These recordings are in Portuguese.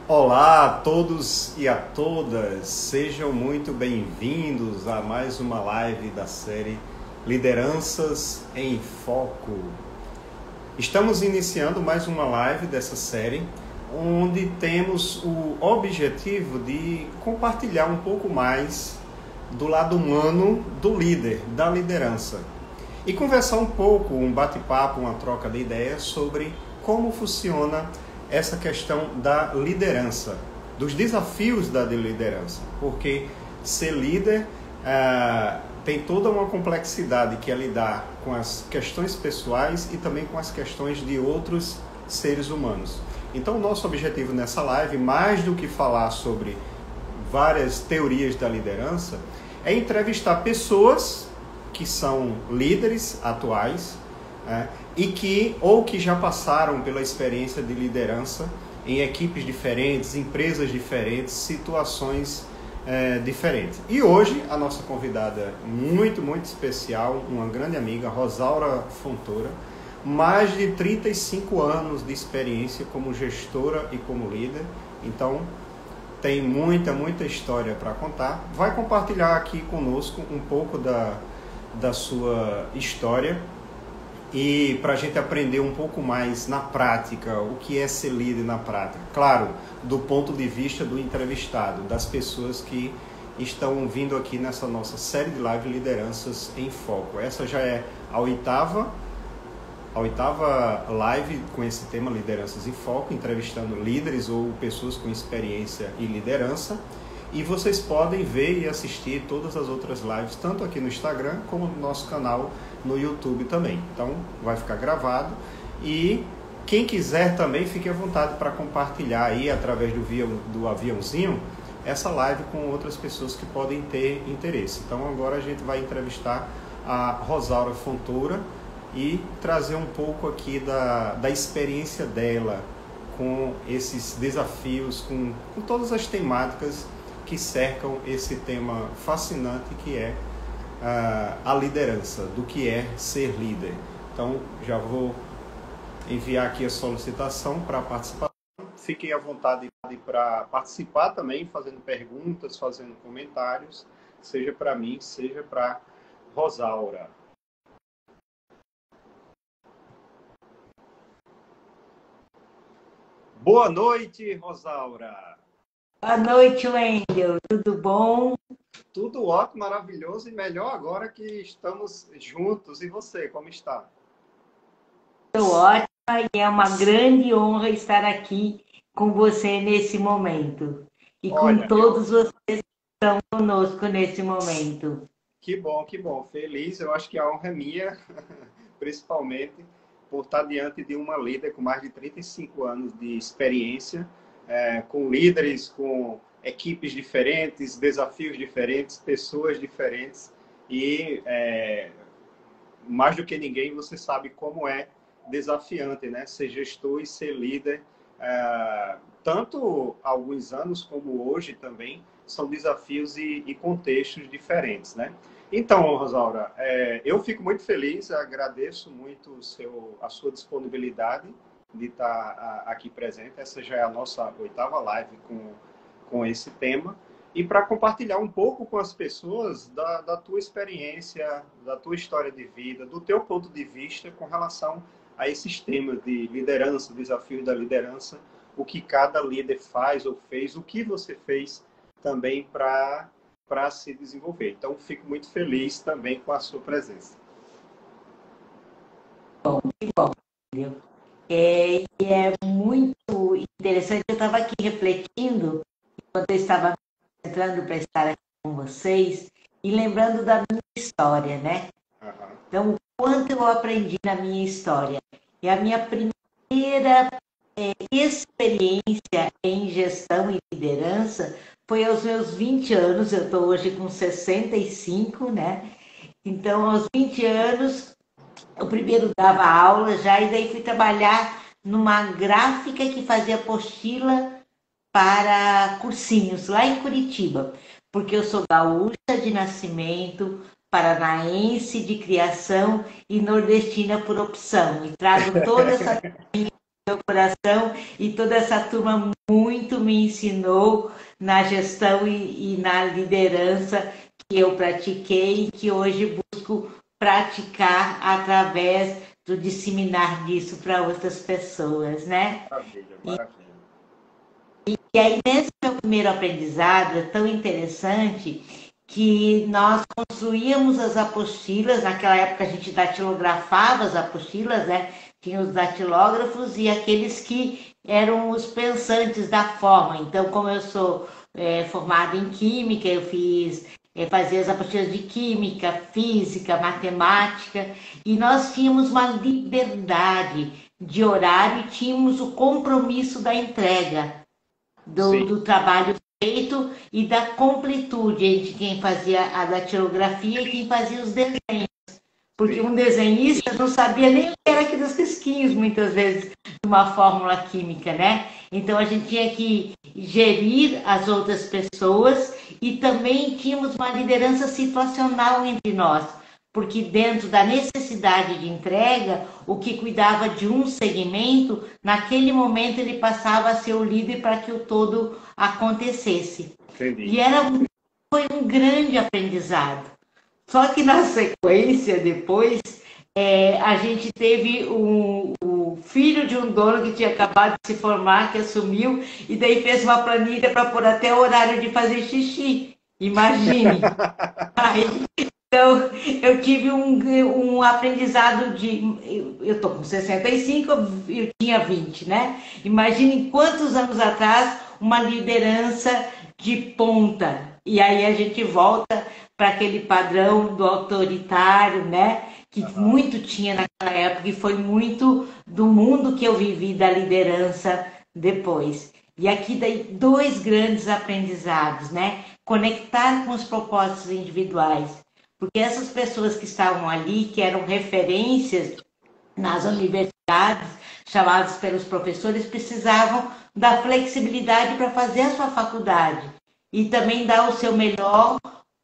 Olá a todos e a todas, sejam muito bem-vindos a mais uma live da série Lideranças em Foco. Estamos iniciando mais uma live dessa série, onde temos o objetivo de compartilhar um pouco mais do lado humano do líder, da liderança. E conversar um pouco, um bate-papo, uma troca de ideias sobre como funciona essa questão da liderança, dos desafios da liderança, porque ser líder tem toda uma complexidade que é lidar com as questões pessoais e também com as questões de outros seres humanos. Então, o nosso objetivo nessa live, mais do que falar sobre várias teorias da liderança, é entrevistar pessoas que são líderes atuais, e que já passaram pela experiência de liderança em equipes diferentes, empresas diferentes, situações diferentes. E hoje a nossa convidada muito especial, uma grande amiga, Rosaura Fontoura, mais de 35 anos de experiência como gestora e como líder, então tem muita história para contar. Vai compartilhar aqui conosco um pouco da sua história, e para a gente aprender um pouco mais na prática, o que é ser líder na prática. Claro, do ponto de vista do entrevistado, das pessoas que estão vindo aqui nessa nossa série de live Lideranças em Foco. Essa já é a oitava live com esse tema Lideranças em Foco, entrevistando líderes ou pessoas com experiência e liderança. E vocês podem ver e assistir todas as outras lives, tanto aqui no Instagram como no nosso canal no YouTube também. Então, vai ficar gravado. E quem quiser também, fique à vontade para compartilhar aí, através do aviãozinho, essa live com outras pessoas que podem ter interesse. Então, agora a gente vai entrevistar a Rosaura Fontoura e trazer um pouco aqui da experiência dela com esses desafios, com todas as temáticas que cercam esse tema fascinante que é a liderança, do que é ser líder. Então, já vou enviar aqui a solicitação para participar. Fiquem à vontade para participar também, fazendo perguntas, fazendo comentários, seja para mim, seja para Rosaura. Boa noite, Rosaura. Boa noite, Wendel. Tudo bom? Tudo ótimo, maravilhoso e melhor agora que estamos juntos. E você, como está? Estou ótima e é uma grande honra estar aqui com você nesse momento. E com Olha, todos vocês que estão conosco nesse momento. que bom, que bom. Feliz, eu acho que a honra é minha, principalmente por estar diante de uma líder com mais de 35 anos de experiência, com líderes, com equipes diferentes, desafios diferentes, pessoas diferentes e mais do que ninguém você sabe como é desafiante, né? Ser gestor e ser líder, tanto há alguns anos como hoje também, são desafios e contextos diferentes, né? Então, Rosaura, eu fico muito feliz, agradeço muito a sua disponibilidade de estar aqui presente. Essa já é a nossa oitava live com esse tema. E para compartilhar um pouco com as pessoas da tua experiência, da tua história de vida, do teu ponto de vista com relação a esses temas de liderança, desafios da liderança, o que cada líder faz ou fez, o que você fez também para se desenvolver. Então, fico muito feliz também com a sua presença. Que bom, entendeu? E é muito interessante. Eu estava aqui refletindo, enquanto eu estava entrando para estar aqui com vocês, e lembrando da minha história, né? Uhum. Então, o quanto eu aprendi na minha história. E a minha primeira experiência em gestão e liderança foi aos meus 20 anos. Eu estou hoje com 65, né? Então, aos 20 anos, eu primeiro dava aula já, e daí fui trabalhar numa gráfica que fazia apostila para cursinhos, lá em Curitiba, porque eu sou gaúcha de nascimento, paranaense de criação e nordestina por opção. E trago toda essa meu coração e toda essa turma muito me ensinou na gestão e na liderança que eu pratiquei e que hoje busco praticar através do disseminar disso para outras pessoas, né? Maravilha, maravilha. E aí, nesse meu primeiro aprendizado, é tão interessante que nós construíamos as apostilas, naquela época a gente datilografava as apostilas, né? Tinha os datilógrafos e aqueles que eram os pensantes da forma. Então, como eu sou formada em Química, eu fazia as apostilas de Química, Física, Matemática, e nós tínhamos uma liberdade de horário e tínhamos o compromisso da entrega do trabalho feito e da completude entre quem fazia a datilografia e quem fazia os desenhos. Porque um desenhista não sabia nem o que era aqueles risquinhos, muitas vezes, de uma fórmula química, né? Então, a gente tinha que gerir as outras pessoas e também tínhamos uma liderança situacional entre nós. Porque dentro da necessidade de entrega, o que cuidava de um segmento, naquele momento ele passava a ser o líder para que o todo acontecesse. Entendi. E foi um grande aprendizado. Só que na sequência, depois, a gente teve o filho de um dono que tinha acabado de se formar, que assumiu, e daí fez uma planilha para pôr até o horário de fazer xixi. Imagine! Aí, então, eu tive um aprendizado eu estou com 65, eu tinha 20, né? Imagine quantos anos atrás uma liderança de ponta. E aí a gente volta para aquele padrão do autoritário, né? Que muito tinha naquela época e foi muito do mundo que eu vivi da liderança depois. E aqui daí 2 grandes aprendizados, né? Conectar com os propósitos individuais. Porque essas pessoas que estavam ali, que eram referências nas universidades, chamadas pelos professores, precisavam da flexibilidade para fazer a sua faculdade e também dar o seu melhor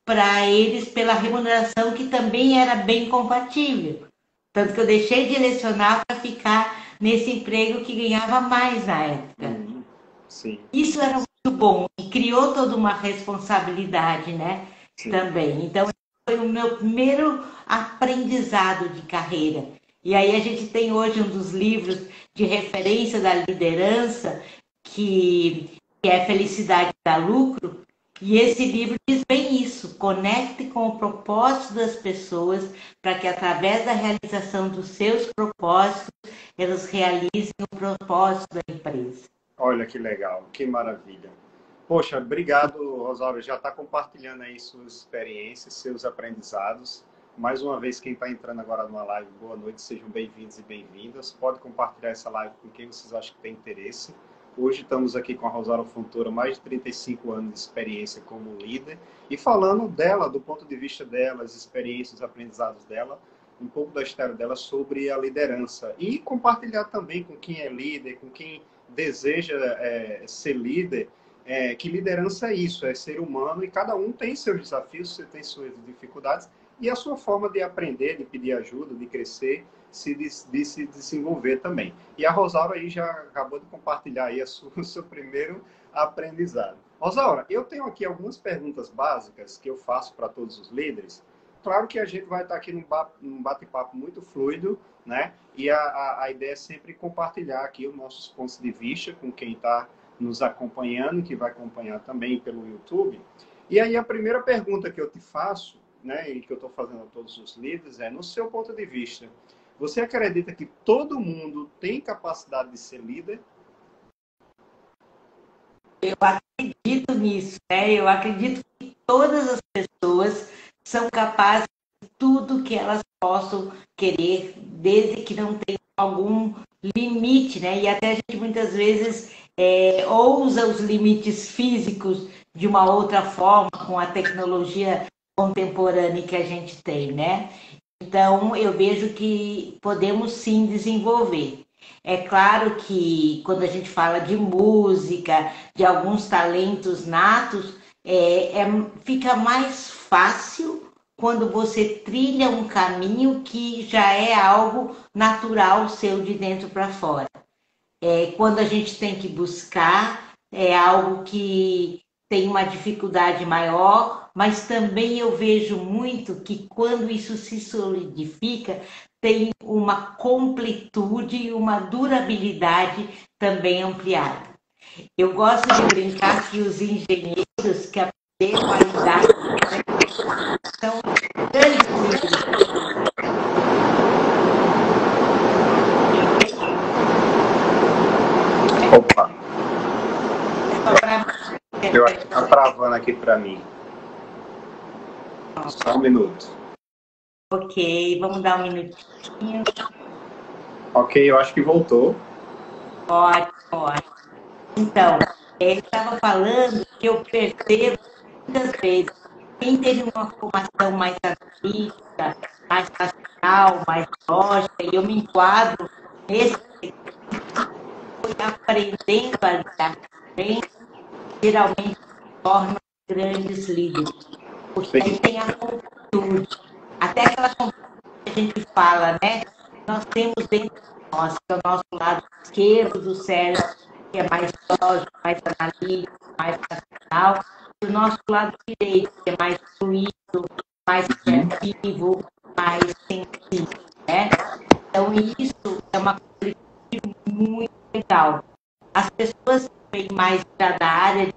para eles pela remuneração que também era bem compatível. Tanto que eu deixei de lecionar para ficar nesse emprego que ganhava mais na época. Sim. Isso era muito bom e criou toda uma responsabilidade, né? Sim. Também. Então, foi o meu primeiro aprendizado de carreira. E aí a gente tem hoje um dos livros de referência da liderança, que é Felicidade dá Lucro, e esse livro diz bem isso: conecte com o propósito das pessoas para que, através da realização dos seus propósitos, elas realizem o propósito da empresa. Olha que legal, que maravilha. Poxa, obrigado, Rosário. Já está compartilhando aí suas experiências, seus aprendizados. Mais uma vez, quem está entrando agora numa live, boa noite, sejam bem-vindos e bem-vindas. Pode compartilhar essa live com quem vocês acham que tem interesse. Hoje estamos aqui com a Rosário Fontoura, mais de 35 anos de experiência como líder, e falando dela, do ponto de vista dela, as experiências, os aprendizados dela, um pouco da história dela sobre a liderança. E compartilhar também com quem é líder, com quem deseja ser líder, que liderança é isso, é ser humano, e cada um tem seus desafios, tem suas dificuldades, e a sua forma de aprender, de pedir ajuda, de crescer, de se desenvolver também. E a Rosaura aí já acabou de compartilhar aí o seu primeiro aprendizado. Rosaura, eu tenho aqui algumas perguntas básicas que eu faço para todos os líderes. Claro que a gente vai estar aqui num bate-papo muito fluido, né? E a ideia é sempre compartilhar aqui os nossos pontos de vista com quem está nos acompanhando, que vai acompanhar também pelo YouTube. E aí a primeira pergunta que eu te faço, né, e que eu estou fazendo a todos os líderes, no seu ponto de vista, você acredita que todo mundo tem capacidade de ser líder? Eu acredito nisso, né? Eu acredito que todas as pessoas são capazes de tudo que elas possam querer, desde que não tenham algum limite, né? E até a gente muitas vezes ousa os limites físicos de uma outra forma, com a tecnologia contemporânea que a gente tem, né? Então, eu vejo que podemos sim desenvolver. É claro que quando a gente fala de música, de alguns talentos natos, fica mais fácil quando você trilha um caminho que já é algo natural seu de dentro para fora. Quando a gente tem que buscar é algo que tem uma dificuldade maior, mas também eu vejo muito que quando isso se solidifica, tem uma completude e uma durabilidade também ampliada. Eu gosto de brincar que os engenheiros que aprenderam a lidar são grandes líderes. Opa, eu acho que tá travando aqui para mim. Só um minuto. Ok, vamos dar um minutinho. Ok, eu acho que voltou. Ótimo, ótimo. Então, ele estava falando que eu percebo muitas vezes quem teve uma formação mais analítica, mais racional, mais lógica, e eu me enquadro nesse, fui aprendendo a lidar com gente, geralmente se tornam grandes líderes, porque aí tem a completude. Até aquela completude que a gente fala, né? Nós temos dentro de nós, que é o nosso lado esquerdo do cérebro, que é mais lógico, mais analítico, mais racional, e o nosso lado direito, que é mais fluido, mais criativo, mais sensível, né? Então, isso é uma coisa muito legal. As pessoas que vêm mais da área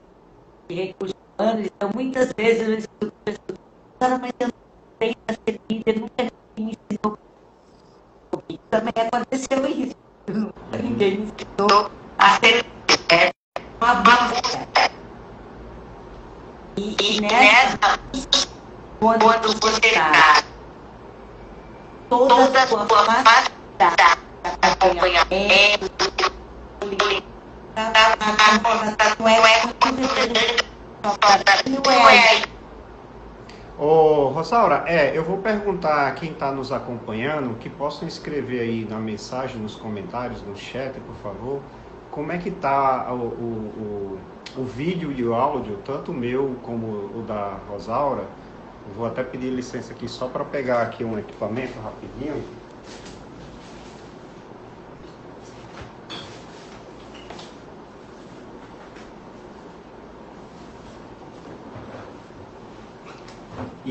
de recursos humanos, então, muitas vezes eu escuto pessoas, mas eu não sei ser líder, nunca me ensinou. Também aconteceu isso. Ninguém me ensinou a ser uma boa. E nessa, quando você está toda a sua facilidade de acompanhamento, a conversação é muito diferente. Não é aí. Ô, Rosaura, eu vou perguntar a quem está nos acompanhando que possam escrever aí na mensagem, nos comentários, no chat, por favor, como é que está o vídeo e o áudio, tanto o meu como o da Rosaura. Eu vou até pedir licença aqui só para pegar aqui um equipamento rapidinho.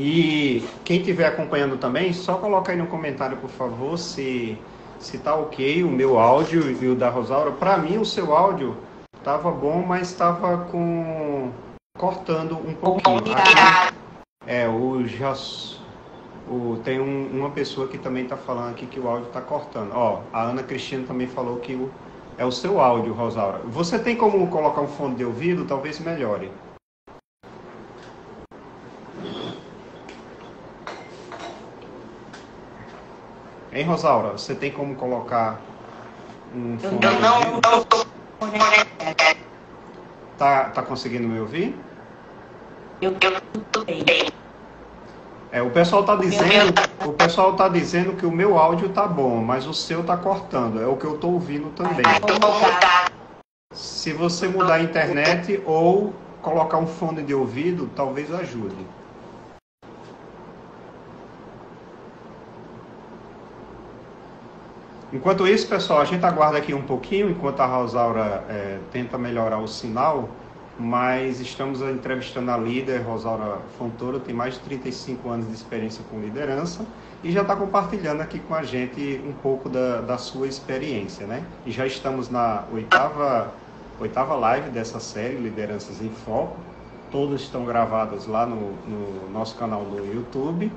E quem estiver acompanhando também, só coloca aí no comentário, por favor, se tá ok o meu áudio e o da Rosaura. Para mim, o seu áudio estava bom, mas estava cortando um pouquinho. Tem uma pessoa que também está falando aqui que o áudio está cortando. Ó, a Ana Cristina também falou que é o seu áudio, Rosaura. Você tem como colocar um fone de ouvido? Talvez melhore. Hein, Rosaura, você tem como colocar um fone de ouvido? Tá conseguindo me ouvir? Eu estou bem. O pessoal tá dizendo que o meu áudio tá bom, mas o seu tá cortando. É o que eu tô ouvindo também. Se você mudar a internet ou colocar um fone de ouvido, talvez ajude. Enquanto isso, pessoal, a gente aguarda aqui um pouquinho, enquanto a Rosaura tenta melhorar o sinal, mas estamos entrevistando a líder, Rosaura Fontoura, tem mais de 35 anos de experiência com liderança e já está compartilhando aqui com a gente um pouco da sua experiência, né? E já estamos na oitava live dessa série, Lideranças em Foco. Todas estão gravadas lá no nosso canal no YouTube.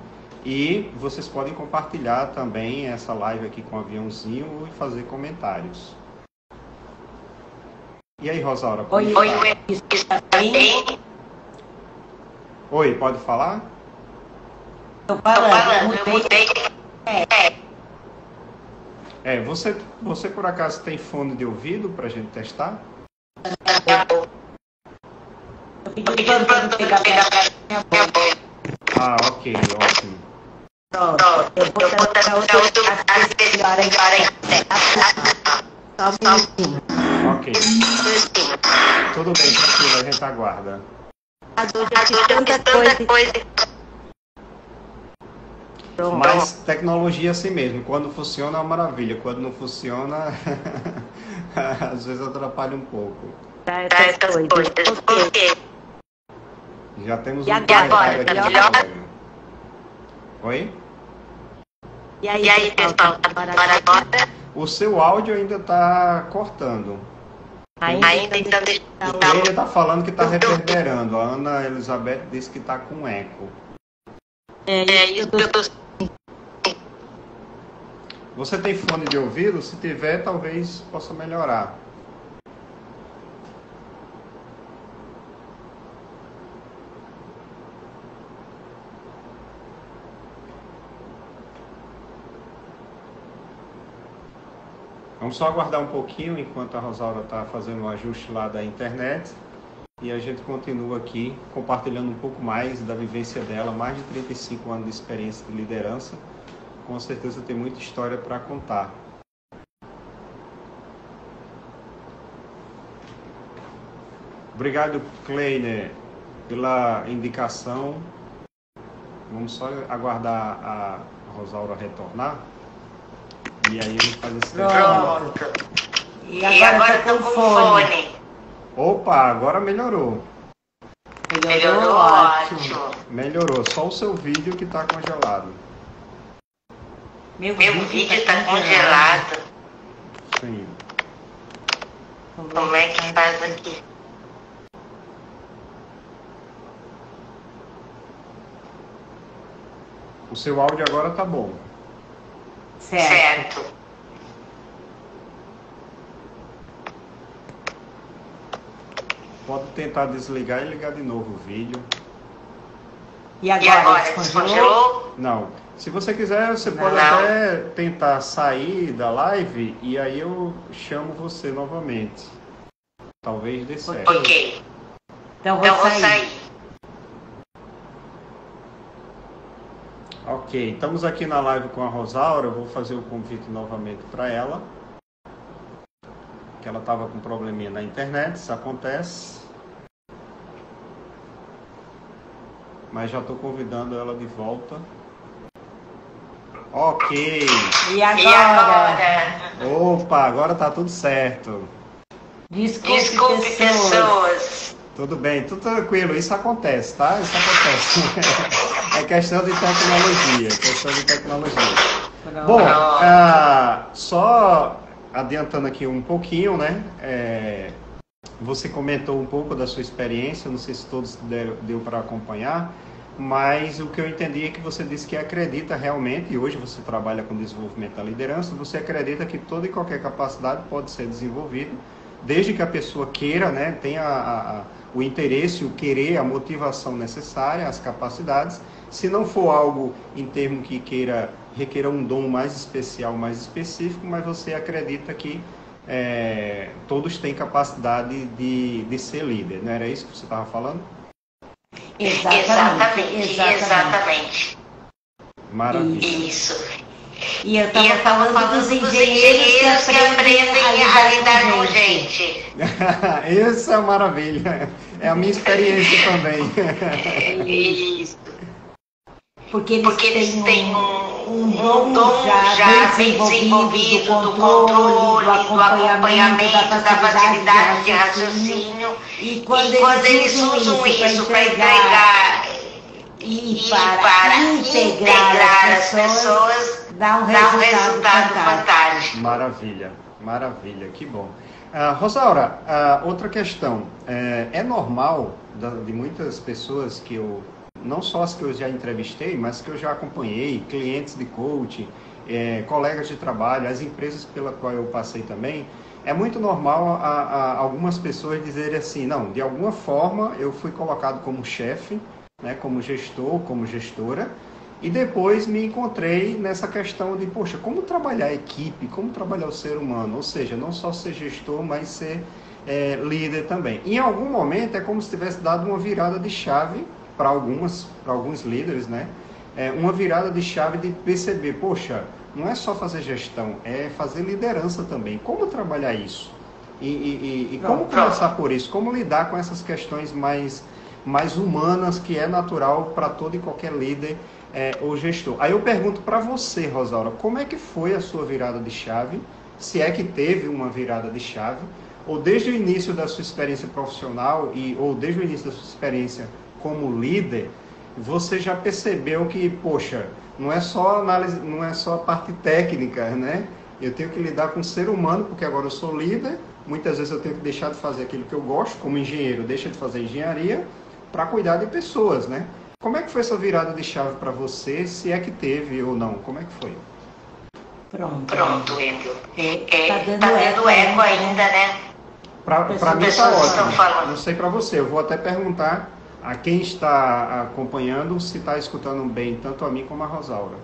E vocês podem compartilhar também essa live aqui com o aviãozinho e fazer comentários. E aí, Rosaura? Oi, está bem? Oi, pode falar? Estou falando, eu mudei. Você por acaso tem fone de ouvido para a gente testar? Eu pedi para pegar minha voz. Ah, ok, ótimo. Pronto, eu vou botar outro melhor aí. Só um minutinho. Ok. Tudo bem, tranquilo, a gente aguarda. Tanta coisa. Mas tecnologia é assim mesmo. Quando funciona é uma maravilha. Quando não funciona, às vezes atrapalha um pouco. para essas coisas. Ok. Já temos E um agora, comentário tá aqui. melhor? Colega. Oi? E aí, pessoal, agora O seu áudio ainda está cortando. ainda então Ele está falando que está reverberando. A Ana Elizabeth disse que está com eco. é isso que eu tô Você tem fone de ouvido? Se tiver, talvez possa melhorar. Vamos só aguardar um pouquinho enquanto a Rosaura está fazendo o ajuste lá da internet. E a gente continua aqui compartilhando um pouco mais da vivência dela, mais de 35 anos de experiência de liderança. Com certeza tem muita história para contar. Obrigado, Kleiner, pela indicação. Vamos só aguardar a Rosaura retornar. E aí a gente faz esse teste. pronto. E agora eu tô com fone. Opa, agora melhorou. Melhorou, ótimo. Melhorou, só o seu vídeo que está congelado. Meu vídeo tá congelado. Sim. Como é que faz aqui? O seu áudio agora tá bom. Certo. Pode tentar desligar e ligar de novo o vídeo. E E agora, agora, descongelou? descongelou? Não. Se você quiser, você pode Não. até tentar sair da live e aí eu chamo você novamente. Talvez dê certo. Ok. Então Então vou vou sair. sair. Ok, estamos aqui na live com a Rosaura. Eu vou fazer o convite novamente para ela. Que ela estava com um probleminha na internet, isso acontece. Mas já estou convidando ela de volta. Ok. E E agora? agora? Opa, agora tá tudo certo. Desculpe, pessoas. Tudo bem, tudo tranquilo. Isso acontece, tá? Isso acontece. É questão de tecnologia. Questão de tecnologia. Bom, só adiantando aqui um pouquinho, né? Você comentou um pouco da sua experiência, não sei se todos deu para acompanhar, mas o que eu entendi é que você disse que acredita realmente, e hoje você trabalha com desenvolvimento da liderança, você acredita que toda e qualquer capacidade pode ser desenvolvida, desde que a pessoa queira, né? Tenha o interesse, o querer, a motivação necessária, as capacidades. Se não for algo em termo que requeira um dom mais especial, mais específico, mas você acredita que todos têm capacidade de ser líder, não era isso que você estava falando? Exatamente. Maravilha. Isso. E eu estava falando dos engenheiros que aprendem a lidar com gente. Isso é maravilha. É a minha experiência também. Isso. Porque eles têm um dom já bem desenvolvido do controle, do acompanhamento, da facilidade de raciocínio. E quando eles usam isso para entregar e para para integrar as pessoas, dá um resultado fantástico. Maravilha, maravilha, que bom. Rosaura, outra questão. É normal de muitas pessoas que eu, não só as que eu já entrevistei, mas que eu já acompanhei, clientes de coaching, colegas de trabalho, as empresas pela qual eu passei também, é muito normal algumas pessoas dizerem assim, não, de alguma forma eu fui colocado como chefe, né, como gestor, como gestora, e depois me encontrei nessa questão de, poxa, como trabalhar a equipe, como trabalhar o ser humano, ou seja, não só ser gestor, mas ser líder também. Em algum momento é como se tivesse dado uma virada de chave para alguns líderes, né? Uma virada de chave de perceber, poxa, não é só fazer gestão, é fazer liderança também. Como trabalhar isso? E como começar por isso? Como lidar com essas questões mais humanas, que é natural para todo e qualquer líder ou gestor? Aí eu pergunto para você, Rosaura, como é que foi a sua virada de chave? Se é que teve uma virada de chave, ou desde o início da sua experiência profissional, ou desde o início da sua experiência como líder, você já percebeu que, poxa, não é só análise, não é só a parte técnica, né? Eu tenho que lidar com o ser humano, porque agora eu sou líder, muitas vezes eu tenho que deixar de fazer aquilo que eu gosto, como engenheiro, deixa de fazer engenharia, para cuidar de pessoas, né? Como é que foi essa virada de chave para você, se é que teve ou não? Como é que foi? Pronto, Wendel. Tá dando eco ainda, né? Para mim está ótimo. Não sei para você, eu vou até perguntar a quem está acompanhando se está escutando bem, tanto a mim como a Rosaura.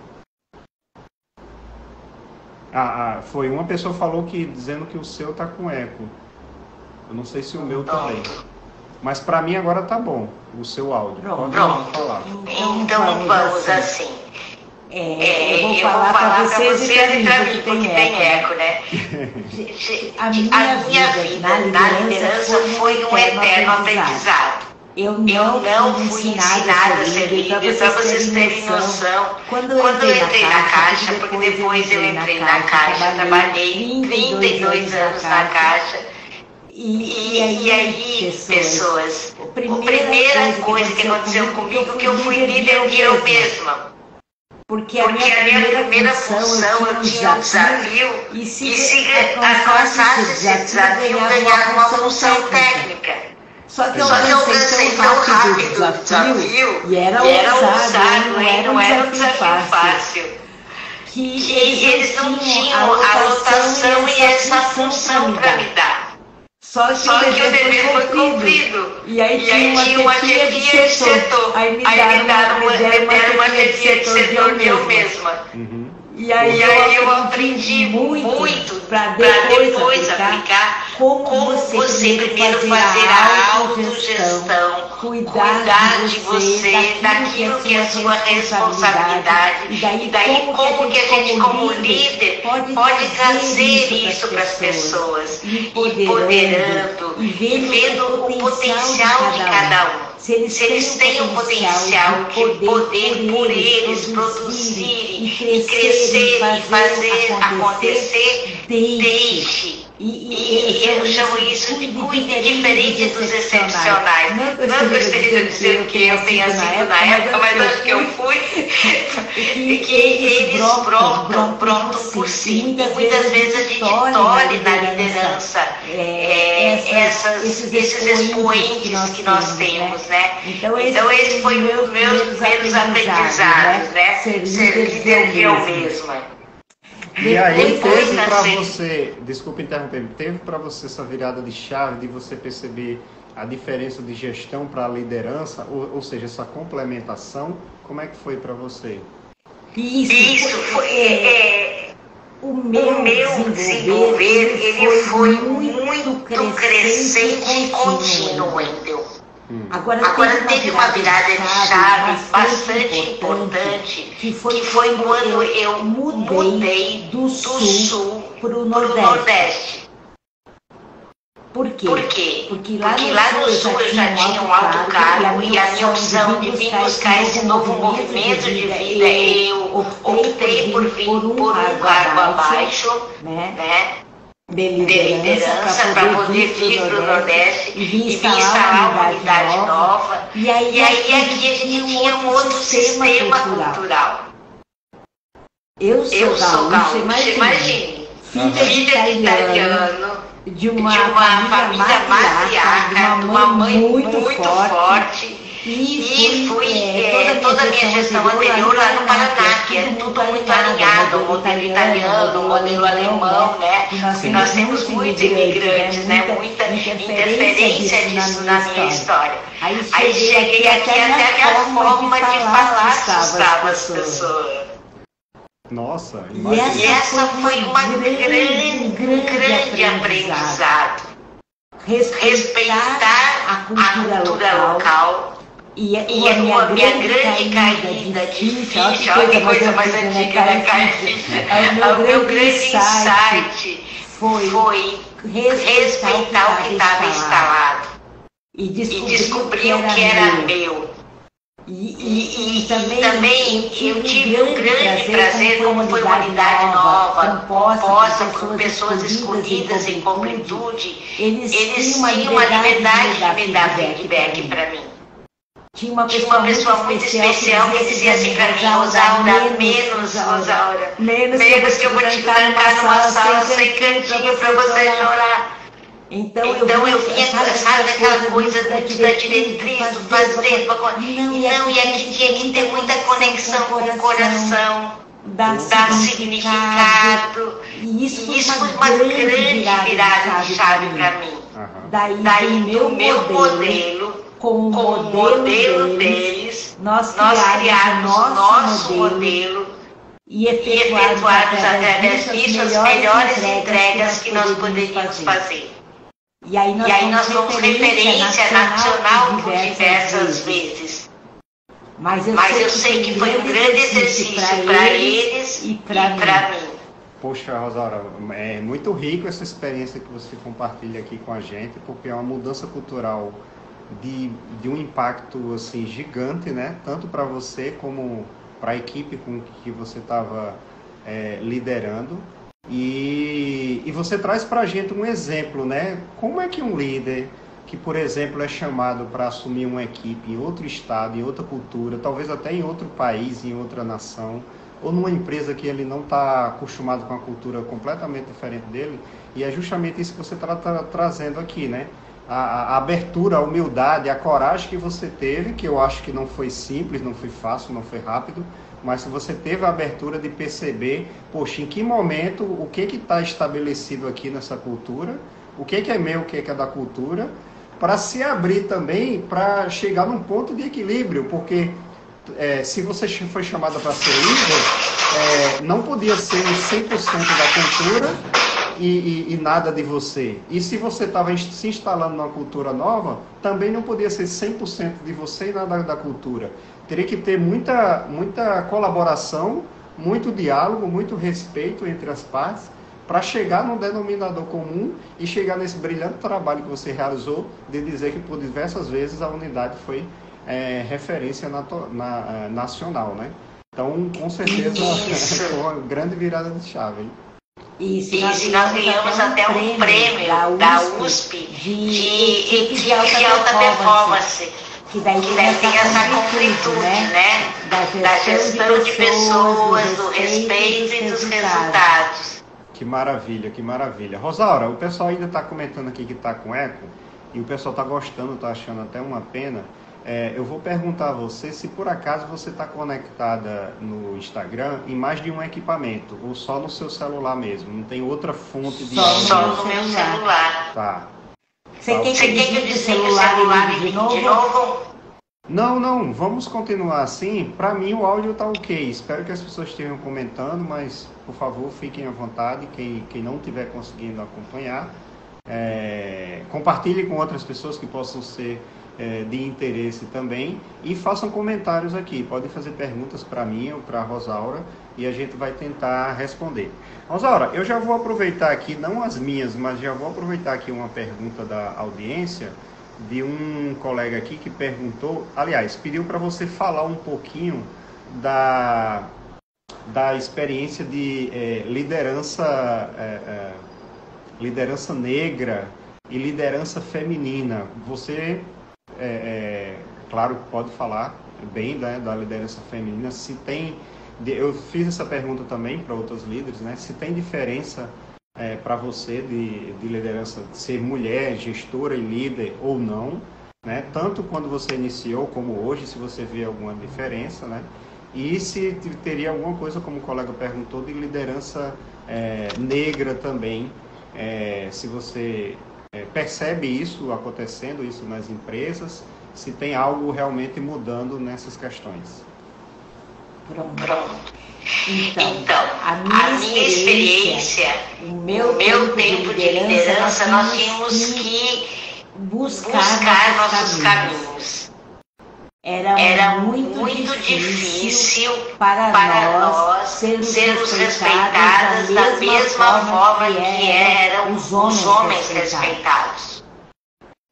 Foi uma pessoa falou que dizendo que o seu está com eco. Eu não sei se o meu também. Mas para mim agora tá bom, o seu áudio. Pode falar. Então vamos assim. Eu vou falar para vocês e para mim, porque tem eco, né? A minha vida na liderança foi um eterno aprendizado. Eu não fui ensinada a ser líder, para vocês terem noção. Quando eu entrei na Caixa, porque depois eu entrei na Caixa, trabalhei 32 anos na Caixa. E aí, pessoas, a primeira coisa que aconteceu comigo é que eu fui líder de eu mesma. Porque a minha primeira função eu tinha um desafio e se alcançasse esse desafio, ganhava uma função técnica. Só que eu pensei tão rápido o desafio e era ousado, não era um desafio fácil. Que eles não tinham a lotação e essa função para me dar. Só que o dever foi cumprido. E aí tinha uma chefia de setor. Aí me deram uma chefia de setor de eu mesma. E aí eu aprendi muito para depois aplicar como você primeiro fazer a autogestão, cuidar de você, daquilo que é a sua responsabilidade. E daí como que a gente como líder pode trazer isso para as pessoas, empoderando e vendo o potencial de cada um. Se eles têm o potencial de poder por eles produzir e crescer e fazer acontecer, deixe. E eu chamo isso de cuide diferente dos excepcionais. Não que eu esteja dizendo que eu tenha sido na época, mas acho que eu fui. Que eles brotam por si. E muitas vezes a gente tolhe na liderança esses expoentes que nós temos, né? Então esse foi um dos meus primeiros aprendizados, né? Ser líder de eu mesma. E aí teve para você, desculpa interromper, teve para você essa virada de chave de você perceber a diferença de gestão para a liderança, ou seja, essa complementação, como é que foi para você? Isso foi... O meu desenvolver, ele foi muito crescente e contínuo, Wendel. Agora teve uma virada de chave bastante importante, que foi quando eu mudei do sul para o Nordeste. Por quê? Porque lá no sul eu já tinha um alto cargo e a minha opção de vir buscar esse novo movimento de vida, eu optei por vir por um cargo abaixo, né? De liderança para poder vir para o Nordeste e vir instalar uma unidade nova. E aí aqui a gente tinha um outro sistema cultural. Eu sou gaúcha, imagine, filha de italiano, de uma família matriarca, de uma mãe muito forte. E fui toda a minha gestão anterior lá no Paraná, que é tudo muito alinhado, o modelo italiano, o modelo alemão, né? E nós temos muitos imigrantes, né? Muita interferência disso na minha história. Aí cheguei aqui até a forma de falar assustava as pessoas. Nossa, e essa foi uma grande aprendizado. Respeitar a cultura local. E a minha grande caída de ficha, olha que coisa mais antiga, né, o meu grande insight foi respeitar o que estava instalado e descobrir o que era meu. E também eu tive um grande prazer, como foi uma unidade nova, composta por pessoas escolhidas em concretude, eles tinham uma liberdade de me dar feedback para mim. Tinha uma pessoa muito especial que dizia assim para mim: Rosaura, menos que eu vou te trancar numa sala sem cantinho para você chorar. Então eu vinha, sabe, aquela coisa da diretriz, do fazer, não, e aqui tinha que ter muita conexão com o coração, dar significado, e isso foi uma grande virada de chave para mim. Daí do meu modelo, com o modelo deles, nós criarmos o nosso modelo e efetuarmos através disso as melhores entregas que nós poderíamos fazer. E aí nós fomos referência nacional por diversas vezes. Mas eu sei que foi um grande exercício para eles e para mim. Poxa, Rosaura, é muito rico essa experiência que você compartilha aqui com a gente, porque é uma mudança cultural de um impacto assim, gigante, né? Tanto para você como para a equipe com que você estava liderando. E você traz para a gente um exemplo, né? Como é que um líder que, por exemplo, é chamado para assumir uma equipe em outro estado, em outra cultura, talvez até em outro país, em outra nação, ou numa empresa que ele não está acostumado com uma cultura completamente diferente dele, e é justamente isso que você está trazendo aqui, né? A abertura, a humildade, a coragem que você teve, que eu acho que não foi simples, não foi fácil, não foi rápido, mas se você teve a abertura de perceber, poxa, em que momento, o que está estabelecido aqui nessa cultura, o que é meu, o que é da cultura, para se abrir também, para chegar num ponto de equilíbrio, porque se você foi chamada para ser líder, não podia ser 100% da cultura e nada de você. E se você estava se instalando numa cultura nova, também não podia ser 100% de você e nada da cultura. Teria que ter muita colaboração, muito diálogo, muito respeito entre as partes, para chegar num denominador comum e chegar nesse brilhante trabalho que você realizou, de dizer que por diversas vezes a unidade foi referência nacional, né? Então, com certeza, foi uma grande virada de chave, hein? Isso, nós ganhamos até um prêmio da USP de equipe de alta performance, que daí tem essa concretude, né? Da gestão de pessoas, do respeito e dos resultados. Que maravilha, que maravilha. Rosaura, o pessoal ainda está comentando aqui que está com eco, e o pessoal está gostando, está achando até uma pena. Eu vou perguntar a você se por acaso você está conectada no Instagram em mais de um equipamento, ou só no seu celular mesmo, não tem outra fonte de áudio? Só no meu celular. Tá. Você quer que eu desligue o celular de novo? Não, vamos continuar assim. Para mim o áudio está ok, espero que as pessoas estejam comentando, mas por favor fiquem à vontade, quem não estiver conseguindo acompanhar, compartilhe com outras pessoas que possam ser de interesse também, e façam comentários aqui, podem fazer perguntas para mim ou para a Rosaura e a gente vai tentar responder. Rosaura, eu já vou aproveitar aqui, não as minhas, mas já vou aproveitar aqui uma pergunta da audiência, de um colega aqui que perguntou, aliás, pediu para você falar um pouquinho da experiência de liderança negra e liderança feminina. Você claro, pode falar bem da liderança feminina, se tem, eu fiz essa pergunta também para outros líderes, né? Se tem diferença para você de liderança, de ser mulher, gestora e líder ou não, né? Tanto quando você iniciou como hoje, se você vê alguma diferença, né? E se teria alguma coisa, como o colega perguntou, de liderança negra também, se você percebe isso acontecendo, isso nas empresas, se tem algo realmente mudando nessas questões. Pronto. Então, a minha experiência, o meu tempo de liderança, nós tínhamos que buscar nossos caminhos. Era muito difícil para nós sermos respeitados da mesma forma que eram os homens respeitados.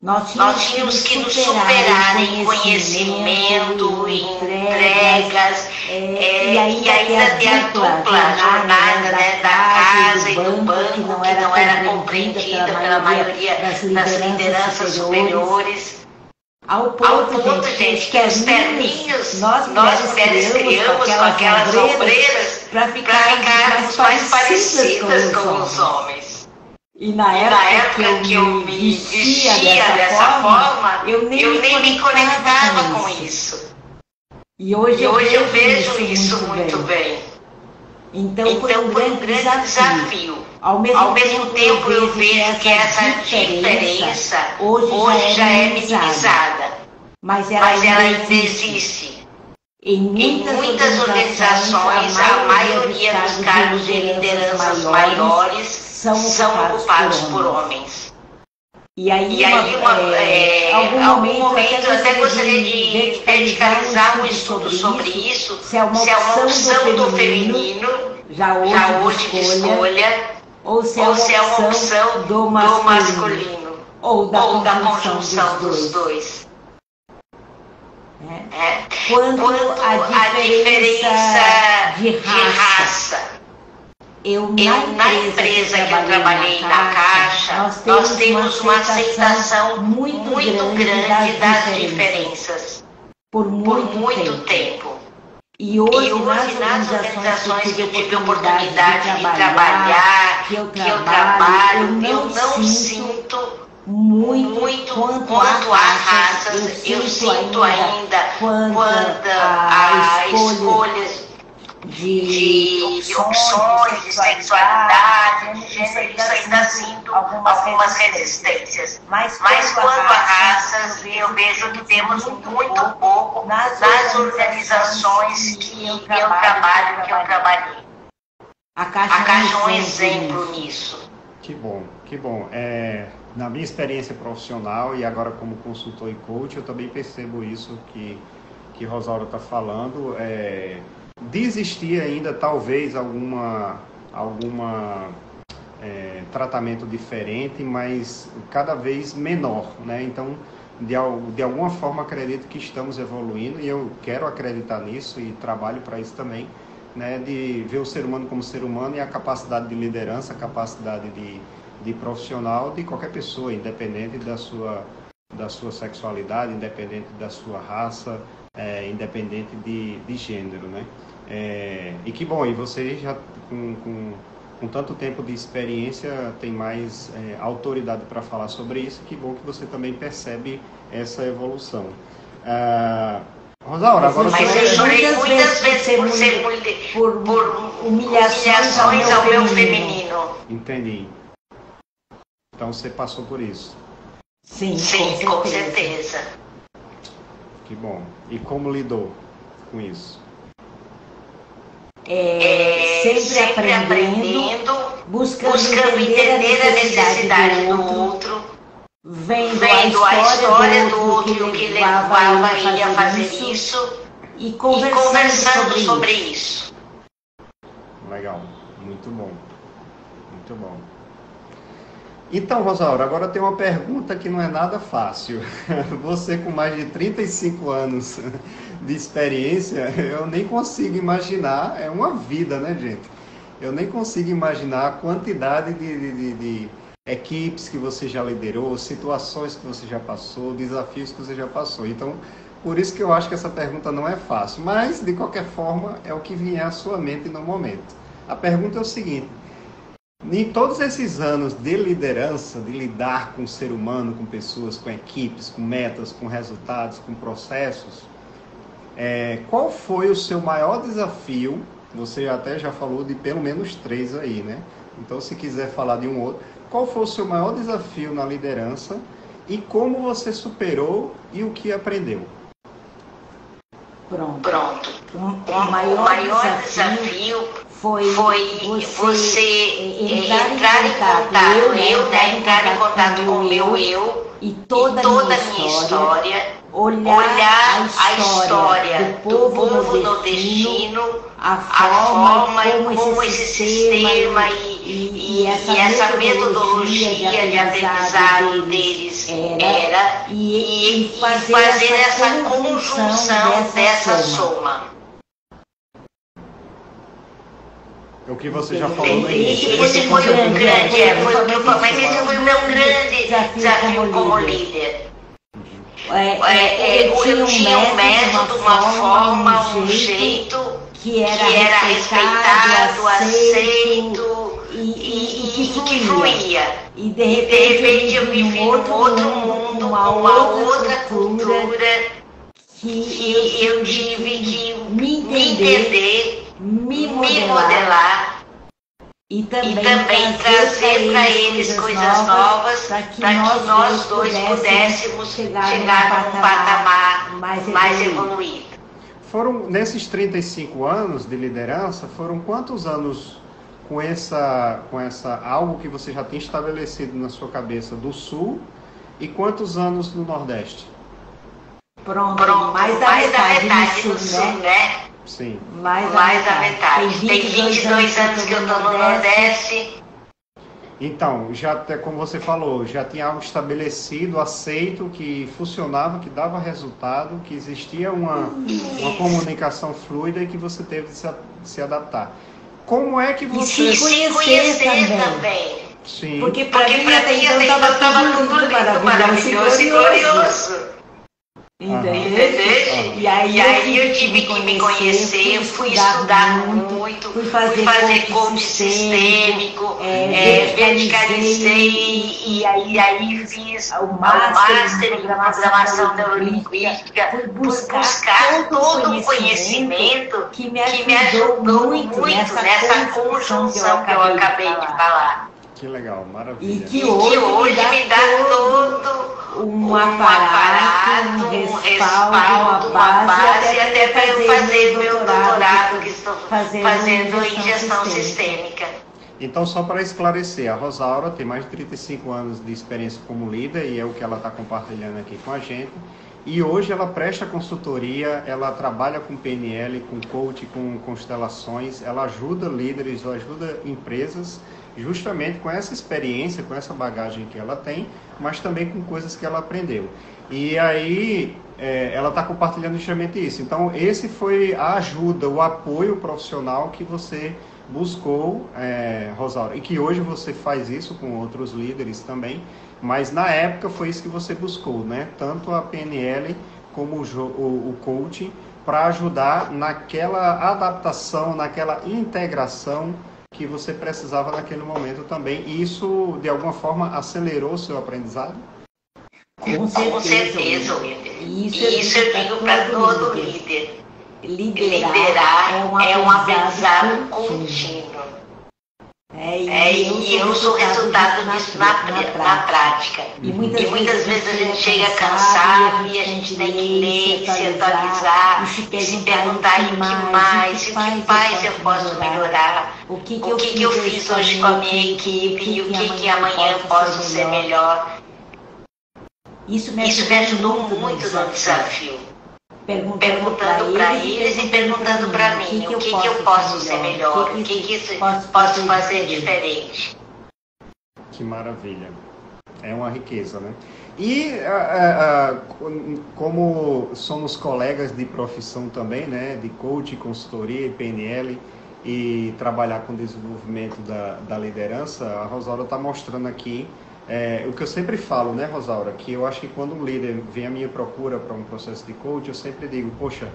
Nós tínhamos que nos superar em conhecimento, em entregas, e ainda ter a dupla jornada, né, da casa e do banco, que não era compreendida pela maioria das lideranças superiores. Ao ponto, gente, que os terninhos nós mulheres criamos com aquelas ombreiras para ficarmos mais parecidas com os homens. E na época que eu me vestia dessa forma, eu nem me conectava com isso. E hoje eu vejo isso muito bem. Então foi um grande desafio. Ao mesmo tempo eu vejo que essa diferença hoje já é minimizada. Mas ela ainda existe. Em muitas organizações, a maioria dos cargos de lideranças maiores são ocupados por homens. E aí, algum momento eu até gostaria de verticalizar um estudo sobre isso, se é uma opção do feminino, já hoje de escolha, ou se é uma opção do masculino, ou da conjunção dos dois. Quanto à diferença de raça, na empresa que eu trabalhei na Caixa, nós temos uma aceitação muito grande das diferenças por muito tempo. E hoje nas organizações que eu tive a oportunidade de trabalhar, que eu trabalho, eu não sinto muito quanto às raças, eu sinto ainda quanto a escolhas de opções, de sexualidade, de gênero, isso ainda sinto algumas resistências. Mas quanto a raças, eu vejo que temos muito pouco nas organizações que eu trabalhei. A Caixa é um exemplo nisso. Que bom, que bom. Na minha experiência profissional e agora como consultor e coach, eu também percebo isso que Rosaura está falando. De existir ainda talvez alguma tratamento diferente, mas cada vez menor, né? Então, de alguma forma acredito que estamos evoluindo e eu quero acreditar nisso e trabalho para isso também, né? De ver o ser humano como ser humano e a capacidade de liderança, a capacidade de profissional de qualquer pessoa, independente da sua sexualidade, independente da sua raça, independente de gênero, né? E que bom, e você já com tanto tempo de experiência tem mais autoridade para falar sobre isso, que bom que você também percebe essa evolução. Rosaura, agora mas eu chorei muitas vezes por humilhações ao meu feminino. Entendi. Então você passou por isso. Sim, com certeza. Que bom. E como lidou com isso? Sempre aprendendo, buscando entender a necessidade do outro, vendo a história do outro que levava ele a fazer isso e conversando sobre isso. Legal, muito bom, muito bom. Então, Rosaura, agora tem uma pergunta que não é nada fácil. Você com mais de 35 anos de experiência, eu nem consigo imaginar, é uma vida, né, gente? Eu nem consigo imaginar a quantidade de equipes que você já liderou, situações que você já passou, desafios que você já passou. Então, por isso que eu acho que essa pergunta não é fácil, mas, de qualquer forma, é o que vier à sua mente no momento. A pergunta é o seguinte: em todos esses anos de liderança, de lidar com o ser humano, com pessoas, com equipes, com metas, com resultados, com processos, qual foi o seu maior desafio? Você até já falou de pelo menos 3 aí, né? Então, se quiser falar de um outro, qual foi o seu maior desafio na liderança e como você superou e o que aprendeu? Pronto. O maior desafio foi você entrar em contato com o meu eu e toda a minha história, olhar a história do povo nordestino, a forma como esse sistema e essa metodologia de aprendizado deles era, e fazer essa conjunção dessa soma. O que você já falou no início. Esse foi um grande, mas esse foi o meu grande desafio como líder. Eu tinha um método, uma forma, um jeito que era respeitado, aceito e que fluía. E de repente eu vivi num outro mundo, uma outra cultura, que eu tive que me entender, me modelar e também trazer para eles coisas novas para que nós dois pudéssemos chegar num patamar mais evoluído. Foram, nesses 35 anos de liderança, foram quantos anos com essa algo que você já tem estabelecido na sua cabeça do Sul e quantos anos no Nordeste? Pronto, mais da metade no Sul, né? Sim. Mais da metade. Tem 22 anos que eu estou no Nordeste. Então, já até como você falou, já tinha algo estabelecido, aceito, que funcionava, que dava resultado, que existia uma comunicação fluida e que você teve de se adaptar. Como é que você... E se conhecer também. Sim. Porque para mim até então estava tudo lindo, maravilhoso e glorioso. Entendeu? E aí eu tive que me conhecer, fui estudar muito, fui fazer coach sistêmico, verticalizei e aí fiz o Master em Programação Neurolinguística, fui buscar todo o conhecimento que me ajudou muito nessa conjunção que eu acabei de falar. Que legal, maravilha. E que hoje me dá todo um aparato, um respaldo, uma base até para eu fazer meu doutorado que estou fazendo em gestão sistêmica. Então, só para esclarecer, a Rosaura tem mais de 35 anos de experiência como líder e é o que ela está compartilhando aqui com a gente. E hoje ela presta consultoria, ela trabalha com PNL, com coach, com constelações, ela ajuda líderes, ela ajuda empresas justamente com essa experiência, com essa bagagem que ela tem, mas também com coisas que ela aprendeu. E aí ela está compartilhando justamente isso. Então esse foi a ajuda, o apoio profissional que você buscou, Rosaura, e que hoje você faz isso com outros líderes também, mas na época foi isso que você buscou, né? Tanto a PNL como o coaching, para ajudar naquela adaptação, naquela integração que você precisava naquele momento também. E isso, de alguma forma, acelerou o seu aprendizado? Com certeza, Wilder. Isso eu digo para todo líder. Liderar é um aprendizado contínuo. E eu sou resultado disso na prática. E muitas vezes a gente chega cansado e a gente tem que ler, se atualizar, e se perguntar e o que mais eu posso melhorar, o que eu fiz hoje com a minha equipe e o que amanhã eu posso ser melhor. Isso me ajudou muito no desafio. Perguntando para eles e perguntando para mim o que eu posso ser melhor, o que posso fazer diferente. Que maravilha. É uma riqueza, né? E como somos colegas de profissão também, né? De coach, consultoria, PNL e trabalhar com desenvolvimento da liderança, a Rosaura está mostrando aqui o que eu sempre falo, né, Rosaura, que eu acho que quando um líder vem à minha procura para um processo de coach, eu sempre digo, poxa,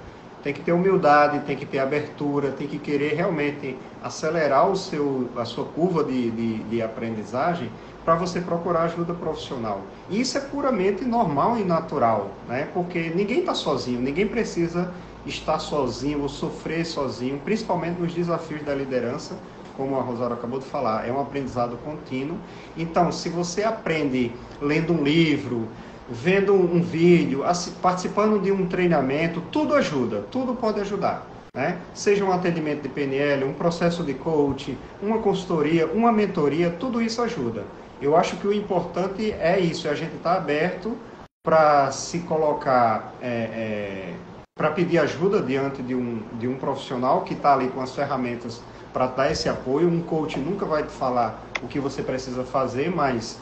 tem que ter humildade, tem que ter abertura, tem que querer realmente acelerar a sua curva de aprendizagem para você procurar ajuda profissional. E isso é puramente normal e natural, né, porque ninguém está sozinho, ninguém precisa estar sozinho ou sofrer sozinho, principalmente nos desafios da liderança. Como a Rosaura acabou de falar, é um aprendizado contínuo. Então, se você aprende lendo um livro, vendo um vídeo, participando de um treinamento, tudo ajuda, tudo pode ajudar, né? Seja um atendimento de PNL, um processo de coaching, uma consultoria, uma mentoria, tudo isso ajuda. Eu acho que o importante é isso, é a gente estar aberto para se colocar, para pedir ajuda diante de um profissional que está ali com as ferramentas para dar esse apoio. Um coach nunca vai te falar o que você precisa fazer, mas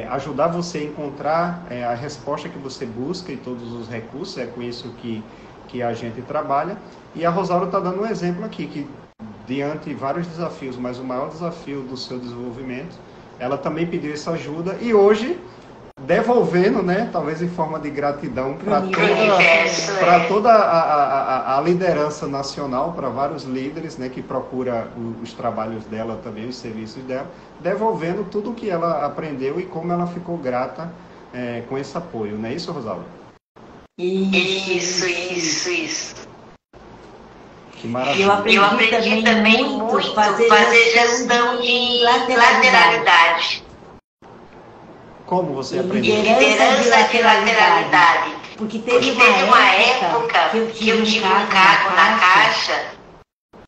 ajudar você a encontrar a resposta que você busca e todos os recursos, é com isso que a gente trabalha. E a Rosaura está dando um exemplo aqui, que diante de vários desafios, mas o maior desafio do seu desenvolvimento, ela também pediu essa ajuda e hoje, devolvendo, né, talvez em forma de gratidão para toda a liderança nacional, para vários líderes, né, que procura os trabalhos dela também, os serviços dela, devolvendo tudo o que ela aprendeu e como ela ficou grata com esse apoio. Não é isso, Rosaura? Isso. Que maravilha. Eu aprendi também muito fazer gestão de lateralidade. Como você aprendeu? Liderança de lateralidade. Porque teve uma época que eu tive um cargo na Caixa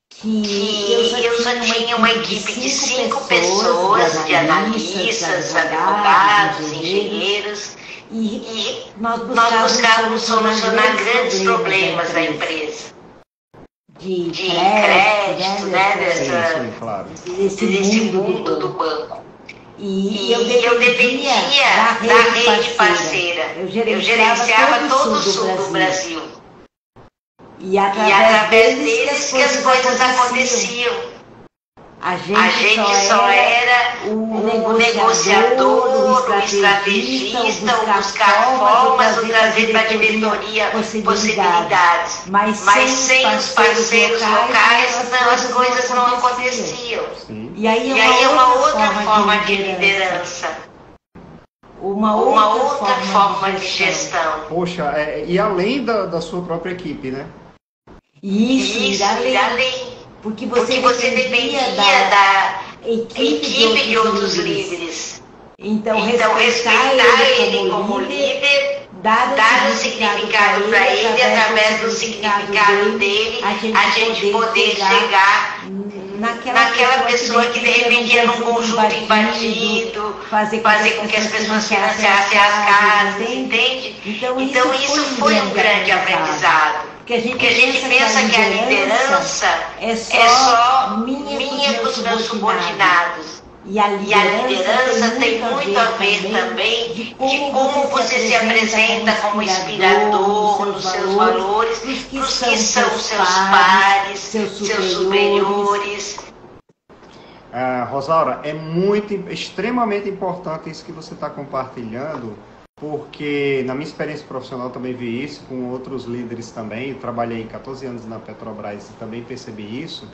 que eu só tinha uma equipe de 5 pessoas, de analistas, advogados, engenheiros, e nós buscávamos solucionar grandes problemas da empresa. De crédito, né, desse mundo do banco. E eu dependia da rede parceira. Eu gerenciava todo o sul do Brasil. E através deles que as coisas aconteciam. A gente só era o negociador, o estrategista, o buscar formas, o trazer para a diretoria possibilidades. Mas sem os parceiros locais, as coisas não aconteciam. E aí é uma outra forma de liderança. Uma outra forma de gestão. Poxa, e além da sua própria equipe, né? Isso, e além. Porque você dependia da equipe de outros líderes. Então respeitar ele como líder, dar o significado para ele, através do significado dele, a gente poder chegar naquela pessoa que de repente ia num conjunto invadido, fazer com que as pessoas financiassem as casas, entende? Então isso foi um grande aprendizado. Porque a gente pensa que a liderança é só minha com os meus subordinados. E a liderança tem muito a ver também de como você se apresenta como inspirador nos seus valores, para os que são seus pares, seus superiores. Rosaura, é extremamente importante isso que você está compartilhando, porque na minha experiência profissional também vi isso, com outros líderes também. Eu trabalhei 14 anos na Petrobras e também percebi isso.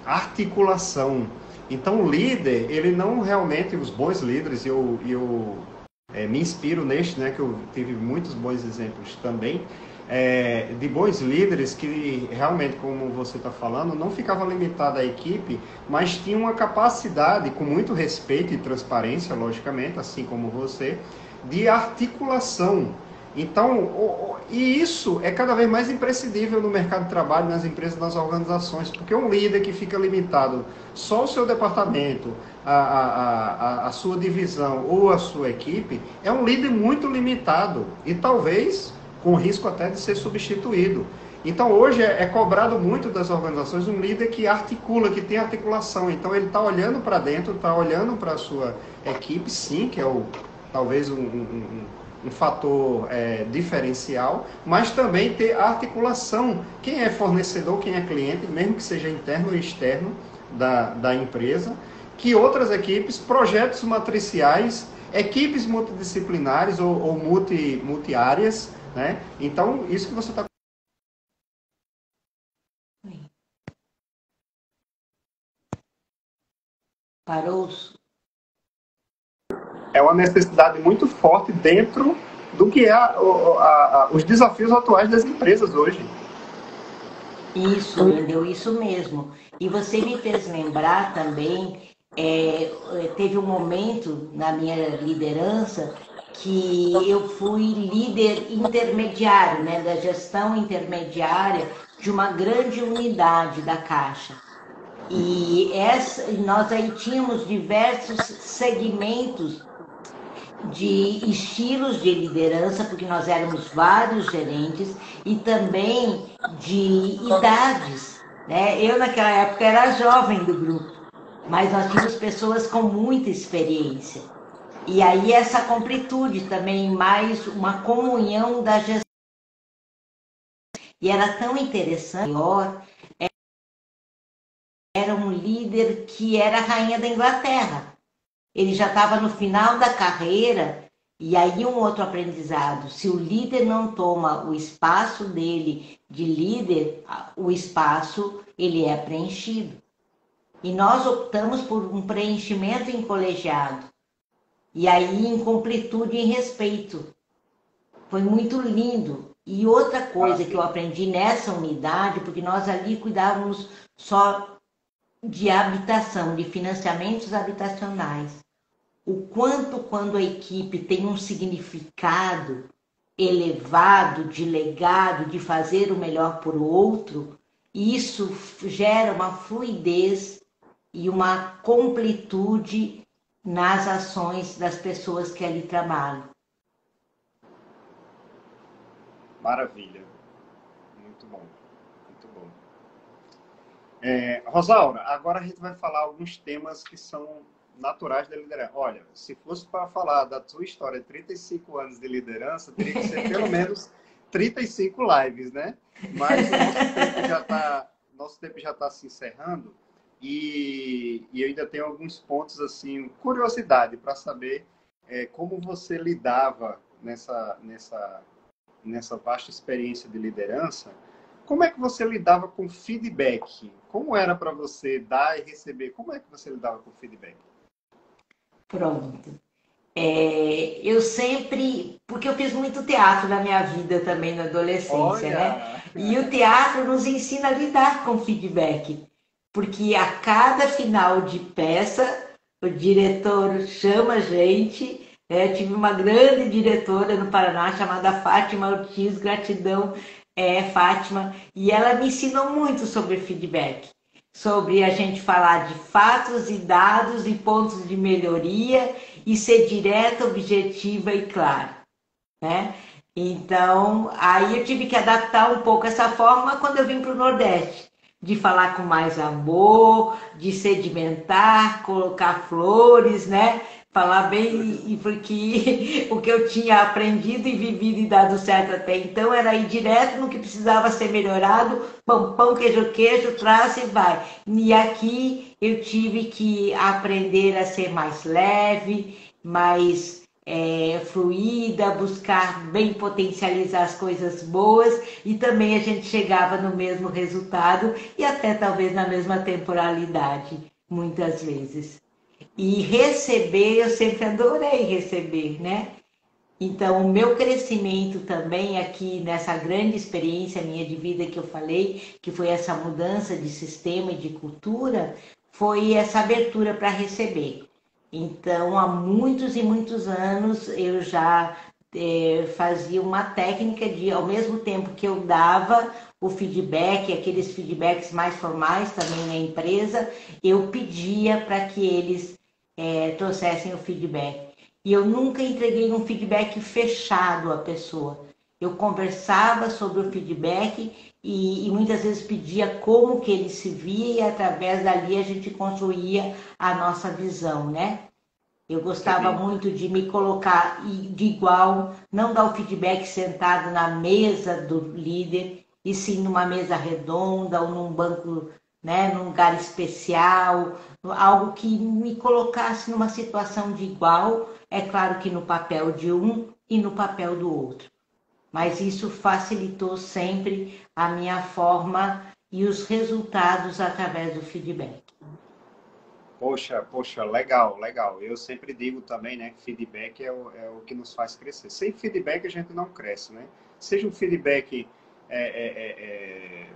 Articulação. Então o líder, ele não realmente, os bons líderes, eu me inspiro neste, né, que eu tive muitos bons exemplos também, de bons líderes que realmente, como você está falando, não ficava limitado à equipe, mas tinha uma capacidade, com muito respeito e transparência, logicamente, assim como você, de articulação. Então, e isso é cada vez mais imprescindível no mercado de trabalho, nas empresas, nas organizações, porque um líder que fica limitado só ao seu departamento, a sua divisão ou a sua equipe, é um líder muito limitado e talvez com risco até de ser substituído. Então hoje é cobrado muito das organizações um líder que articula, que tem articulação. Então ele está olhando para dentro, está olhando para a sua equipe, sim, que é talvez um fator diferencial, mas também ter articulação. Quem é fornecedor, quem é cliente, mesmo que seja interno ou externo da empresa, que outras equipes, projetos matriciais, equipes multidisciplinares ou multiáreas, né? Então, isso que você está... Parou? É uma necessidade muito forte dentro do que os desafios atuais das empresas hoje. Isso, entendeu? Isso mesmo. E você me fez lembrar também, teve um momento na minha liderança que eu fui líder intermediário, né, da gestão intermediária de uma grande unidade da Caixa. E nós aí tínhamos diversos segmentos de estilos de liderança, porque nós éramos vários gerentes, e também de idades, né? Eu naquela época era jovem do grupo. mas nós tínhamos pessoas com muita experiência. E aí essa completude também, mais uma comunhão da gestão. E era tão interessante, era um líder que era a rainha da Inglaterra. Ele já estava no final da carreira, e aí um outro aprendizado. Se o líder não toma o espaço dele de líder, o espaço ele é preenchido. E nós optamos por um preenchimento em colegiado. E aí em completude e em respeito. Foi muito lindo. E outra coisa que eu aprendi nessa unidade, porque nós ali cuidávamos só de habitação, de financiamentos habitacionais. O quanto quando a equipe tem um significado elevado, de legado, de fazer o melhor por outro, isso gera uma fluidez e uma completude nas ações das pessoas que ali trabalham. Maravilha. Muito bom. Muito bom. Rosaura, agora a gente vai falar alguns temas que são naturais da liderança. Olha, se fosse para falar da tua história de 35 anos de liderança, teria que ser pelo menos 35 lives, né? Mas nosso tempo já está se encerrando e eu ainda tenho alguns pontos, assim, curiosidade para saber como você lidava nessa vasta experiência de liderança. Como é que você lidava com feedback? Como era para você dar e receber? Como é que você lidava com feedback? Pronto. Eu sempre... Porque eu fiz muito teatro na minha vida também, na adolescência, né? E o teatro nos ensina a lidar com feedback. Porque a cada final de peça, o diretor chama a gente. Eu tive uma grande diretora no Paraná chamada Fátima Ortiz, gratidão, Fátima. E ela me ensinou muito sobre feedback. Sobre a gente falar de fatos e dados e pontos de melhoria e ser direta, objetiva e clara, né? Então, aí eu tive que adaptar um pouco essa forma quando eu vim para o Nordeste, de falar com mais amor, de sedimentar, colocar flores, né? Falar bem, porque o que eu tinha aprendido e vivido e dado certo até então era ir direto no que precisava ser melhorado, pão, pão, queijo, queijo, traz e vai. E aqui eu tive que aprender a ser mais leve, mais fluida, buscar bem potencializar as coisas boas e também a gente chegava no mesmo resultado e até talvez na mesma temporalidade, muitas vezes. E receber, eu sempre adorei receber, né? Então, o meu crescimento também aqui nessa grande experiência minha de vida que eu falei, que foi essa mudança de sistema e de cultura, foi essa abertura para receber. Então, há muitos e muitos anos eu já fazia uma técnica de, ao mesmo tempo que eu dava o feedback, aqueles feedbacks mais formais também na empresa, eu pedia para que eles trouxessem o feedback. E eu nunca entreguei um feedback fechado à pessoa. Eu conversava sobre o feedback e muitas vezes pedia como que ele se via e através dali a gente construía a nossa visão, né? Eu gostava muito de me colocar de igual, não dar o feedback sentado na mesa do líder, e sim numa mesa redonda ou num banco, né, num lugar especial, algo que me colocasse numa situação de igual, é claro que no papel de um e no papel do outro. Mas isso facilitou sempre a minha forma e os resultados através do feedback. Poxa, legal, legal. Eu sempre digo também, né, que feedback é o que nos faz crescer. Sem feedback a gente não cresce, né? Seja um feedback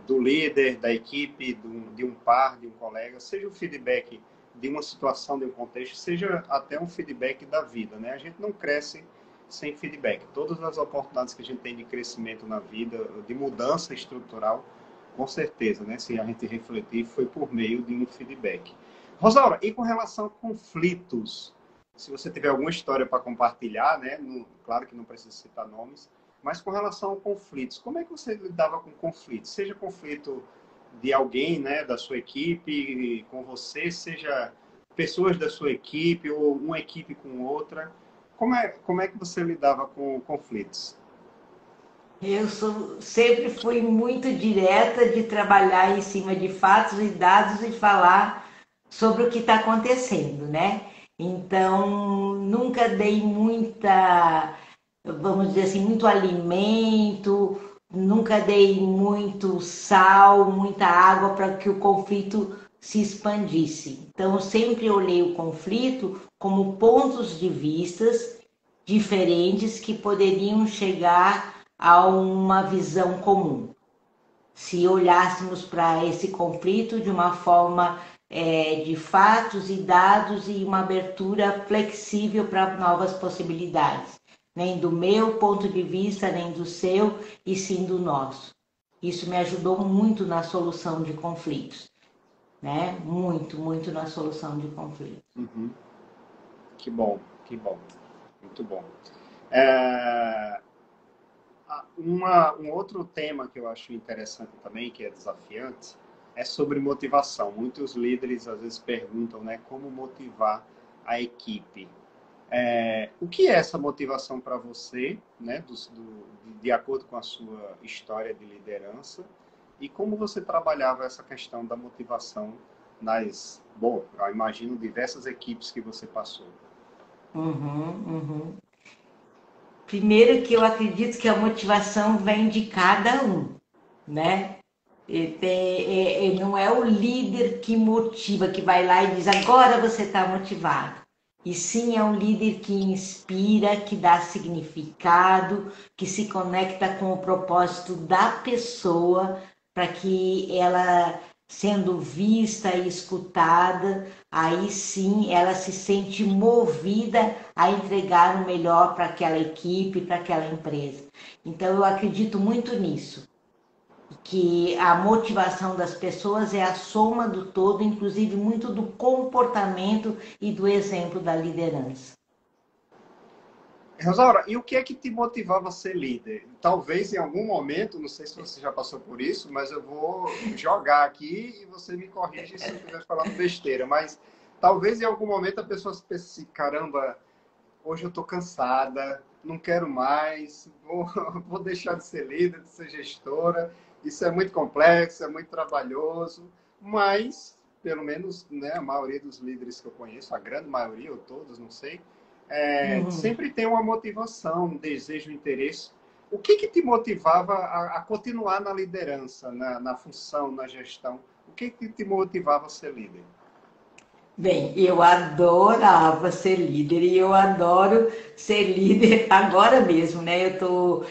do líder, da equipe, de um par, de um colega, seja um feedback de uma situação, de um contexto, seja até um feedback da vida, né? A gente não cresce sem feedback. Todas as oportunidades que a gente tem de crescimento na vida, de mudança estrutural, com certeza, né? Se a gente refletir, foi por meio de um feedback. Rosaura, e com relação a conflitos? Se você tiver alguma história para compartilhar, né? Claro que não precisa citar nomes, mas com relação a conflitos, como é que você lidava com conflitos? Seja conflito de alguém, né, da sua equipe com você, seja pessoas da sua equipe ou uma equipe com outra? Como é que você lidava com conflitos? Sempre fui muito direta de trabalhar em cima de fatos e dados e falar sobre o que está acontecendo, né? Então, nunca dei muita, vamos dizer assim, muito alimento, nunca dei muito sal, muita água para que o conflito se expandisse. Então, eu sempre olhei o conflito como pontos de vistas diferentes que poderiam chegar a uma visão comum. Se olhássemos para esse conflito de uma forma de fatos e dados e uma abertura flexível para novas possibilidades. Nem do meu ponto de vista, nem do seu, e sim do nosso. Isso me ajudou muito na solução de conflitos. Né? Muito, muito na solução de conflitos. Uhum. Que bom, que bom. Muito bom. Um outro tema que eu acho interessante também, que é desafiante, é sobre motivação. Muitos líderes às vezes perguntam, né, como motivar a equipe. O que é essa motivação para você, né, de acordo com a sua história de liderança, e como você trabalhava essa questão da motivação eu imagino, diversas equipes que você passou? Primeiro que eu acredito que a motivação vem de cada um, né? Não é o líder que motiva, que vai lá e diz, agora você está motivado. E sim é um líder que inspira, que dá significado, que se conecta com o propósito da pessoa, para que ela, sendo vista e escutada, aí sim ela se sente movida a entregar o melhor para aquela equipe, para aquela empresa. Então eu acredito muito nisso, que a motivação das pessoas é a soma do todo, inclusive muito do comportamento e do exemplo da liderança. Rosaura, e o que é que te motivava a ser líder? Talvez em algum momento, não sei se você já passou por isso, mas eu vou jogar aqui e você me corrige se eu estiver falando besteira, mas talvez em algum momento a pessoa pense, caramba, hoje eu estou cansada, não quero mais, vou deixar de ser líder, de ser gestora, isso é muito complexo, é muito trabalhoso, mas, pelo menos, né, a maioria dos líderes que eu conheço, a grande maioria, ou todos, não sei, sempre tem uma motivação, um desejo, um interesse. O que te motivava a continuar na liderança, na função, na gestão? O que te motivava a ser líder? Bem, eu adorava ser líder e eu adoro ser líder agora mesmo, né? Eu estou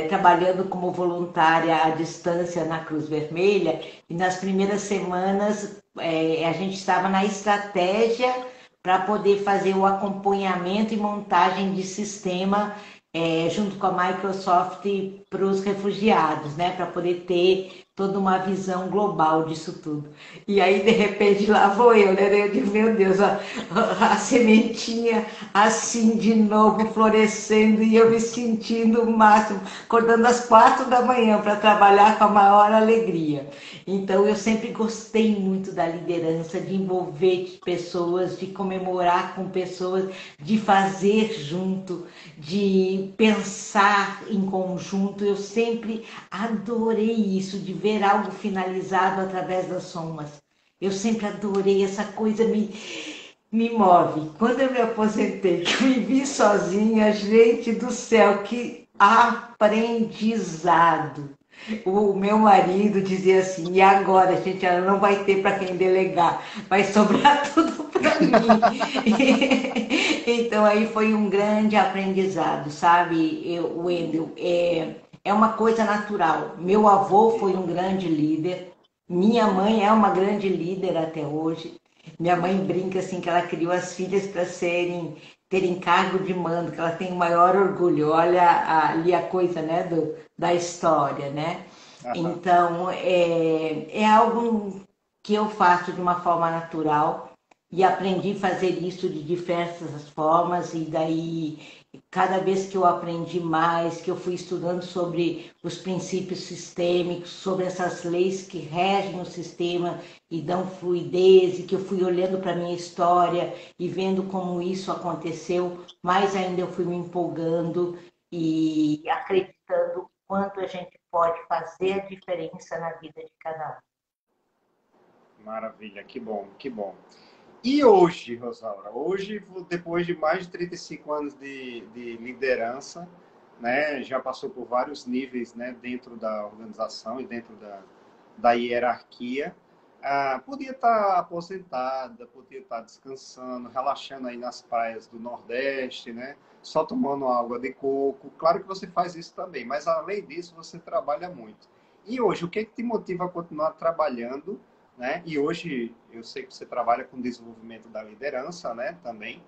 trabalhando como voluntária à distância na Cruz Vermelha e nas primeiras semanas a gente estava na estratégia para poder fazer o acompanhamento e montagem de sistema junto com a Microsoft para os refugiados, né? Para poder ter toda uma visão global disso tudo. E aí, de repente, lá vou eu, né? Eu digo, meu Deus, a sementinha assim de novo florescendo e eu me sentindo o máximo, acordando às 4 da manhã para trabalhar com a maior alegria. Então, eu sempre gostei muito da liderança, de envolver pessoas, de comemorar com pessoas, de fazer junto, de pensar em conjunto. Eu sempre adorei isso, de ver algo finalizado através das somas. Eu sempre adorei essa coisa, me move. Quando eu me aposentei, que eu me vi sozinha, gente do céu, que aprendizado. O meu marido dizia assim, e agora, gente, ela não vai ter para quem delegar, vai sobrar tudo para mim. Então aí foi um grande aprendizado, sabe, Wendel? É uma coisa natural. Meu avô foi um grande líder, minha mãe é uma grande líder até hoje. Minha mãe brinca assim que ela criou as filhas para terem cargo de mando, que ela tem o maior orgulho. Olha ali a coisa, né, da história, né? Então, é algo que eu faço de uma forma natural e aprendi a fazer isso de diversas formas e daí cada vez que eu aprendi mais, que eu fui estudando sobre os princípios sistêmicos, sobre essas leis que regem o sistema e dão fluidez, e que eu fui olhando para a minha história e vendo como isso aconteceu, mais ainda eu fui me empolgando e acreditando o quanto a gente pode fazer a diferença na vida de cada um. Maravilha, que bom, que bom. E hoje, Rosaura, hoje, depois de mais de 35 anos de liderança, né, já passou por vários níveis, né, dentro da organização e dentro da hierarquia, podia estar aposentada, podia estar descansando, relaxando aí nas praias do Nordeste, né, só tomando água de coco. Claro que você faz isso também, mas além disso você trabalha muito. E hoje, o que te motiva a continuar trabalhando, né? E hoje eu sei que você trabalha com desenvolvimento da liderança, né? Também,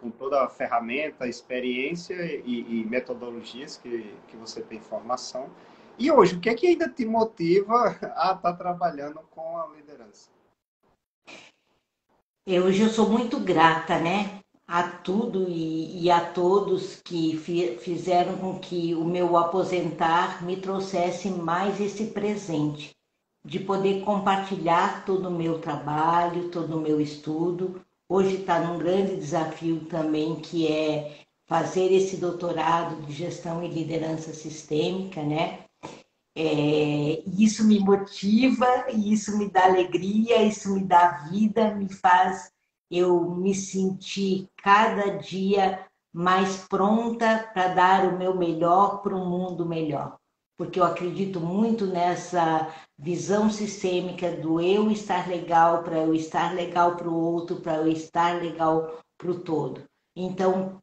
com toda a ferramenta, experiência e metodologias que você tem formação. E hoje, o que é que ainda te motiva a estar trabalhando com a liderança? Hoje eu sou muito grata, né? A tudo e a todos que fizeram com que o meu aposentar me trouxesse mais esse presente de poder compartilhar todo o meu trabalho, todo o meu estudo. Hoje está num grande desafio também, que é fazer esse doutorado de gestão e liderança sistêmica, né? Isso me motiva, isso me dá alegria, isso me dá vida, me faz eu me sentir cada dia mais pronta para dar o meu melhor para um mundo melhor. Porque eu acredito muito nessa visão sistêmica do eu estar legal para eu estar legal para o outro, para eu estar legal para o todo. Então,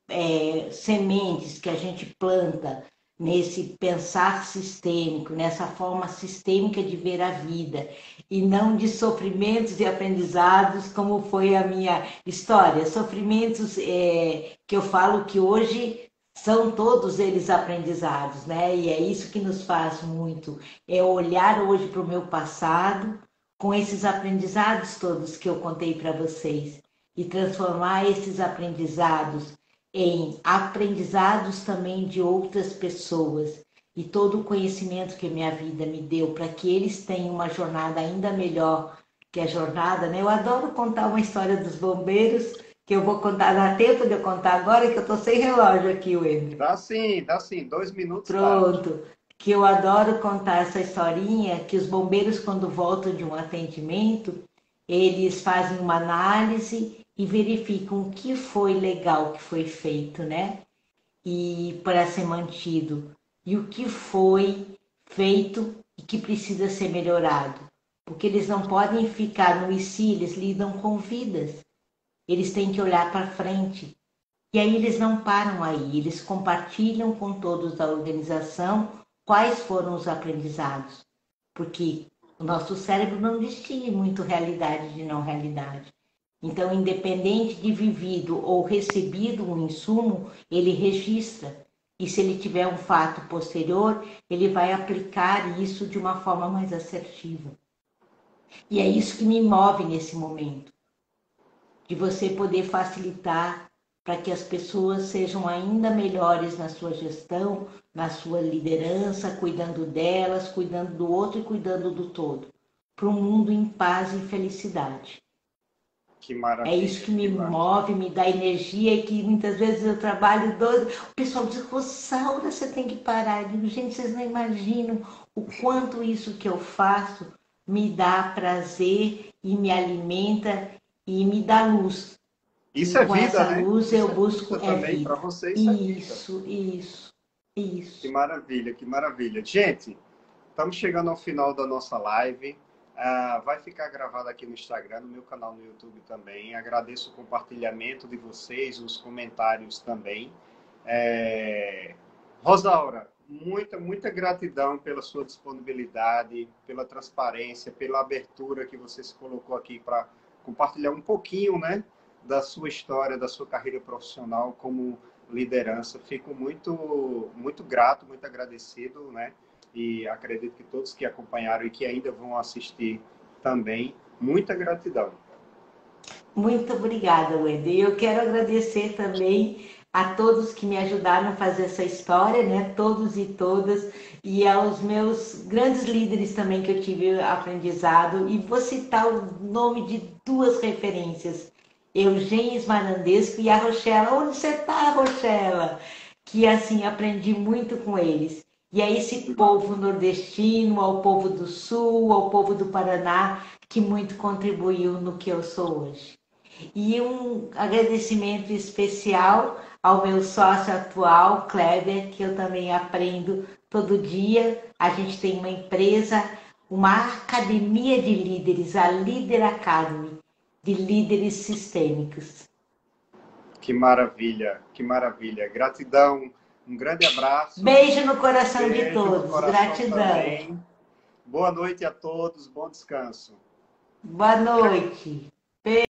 sementes que a gente planta nesse pensar sistêmico, nessa forma sistêmica de ver a vida, e não de sofrimentos e aprendizados, como foi a minha história. Sofrimentos que eu falo que hoje são todos eles aprendizados, né? E é isso que nos faz muito, é olhar hoje para o meu passado, com esses aprendizados todos que eu contei para vocês, e transformar esses aprendizados em aprendizados também de outras pessoas, e todo o conhecimento que minha vida me deu para que eles tenham uma jornada ainda melhor que a jornada, né? Eu adoro contar uma história dos bombeiros, que eu vou contar, dá tempo de eu contar agora, que eu estou sem relógio aqui, Wendel. Dá sim, 2 minutos. Pronto, tá. Que eu adoro contar essa historinha, que os bombeiros, quando voltam de um atendimento, eles fazem uma análise e verificam o que foi legal que foi feito, né? E para ser mantido. E o que foi feito e que precisa ser melhorado. Porque eles não podem ficar no e se, eles lidam com vidas. Eles têm que olhar para frente. E aí eles não param aí, eles compartilham com todos da organização quais foram os aprendizados. Porque o nosso cérebro não distingue muito realidade de não realidade. Então, independente de vivido ou recebido um insumo, ele registra. E se ele tiver um fato posterior, ele vai aplicar isso de uma forma mais assertiva. E é isso que me move nesse momento. De você poder facilitar para que as pessoas sejam ainda melhores na sua gestão, na sua liderança, cuidando delas, cuidando do outro e cuidando do todo. Para um mundo em paz e felicidade. Que maravilha. É isso que me move, me dá energia, e que muitas vezes eu trabalho 12. O pessoal diz, Rosaura, você tem que parar. Eu digo, gente, vocês não imaginam o quanto isso que eu faço me dá prazer e me alimenta e me dá luz. Isso e é com vida, essa né? luz eu busco também para você. Isso é vida. Isso. Que maravilha, que maravilha. Gente, estamos chegando ao final da nossa live. Vai ficar gravado aqui no Instagram, no meu canal no YouTube também. Agradeço o compartilhamento de vocês, os comentários também. Rosaura, muita gratidão pela sua disponibilidade, pela transparência, pela abertura que você se colocou aqui para compartilhar um pouquinho, né, da sua história, da sua carreira profissional como liderança. Fico muito grato, muito agradecido, né? E acredito que todos que acompanharam e que ainda vão assistir também, muita gratidão. Muito obrigada, Wendy. Eu quero agradecer também a todos que me ajudaram a fazer essa história, né? Todos e todas, e aos meus grandes líderes também que eu tive aprendizado. E vou citar o nome de duas referências, Eugênia Smarandesco e a Rochela. Onde você está, Rochela? Que assim, aprendi muito com eles. E a esse povo nordestino, ao povo do Sul, ao povo do Paraná, que muito contribuiu no que eu sou hoje. E um agradecimento especial ao meu sócio atual, Kleber, que eu também aprendo todo dia. A gente tem uma empresa, uma academia de líderes, a Leader Academy, de líderes sistêmicos. Que maravilha, que maravilha. Gratidão, um grande abraço. Beijo no coração de todos. Gratidão. Também. Boa noite a todos, bom descanso. Boa noite.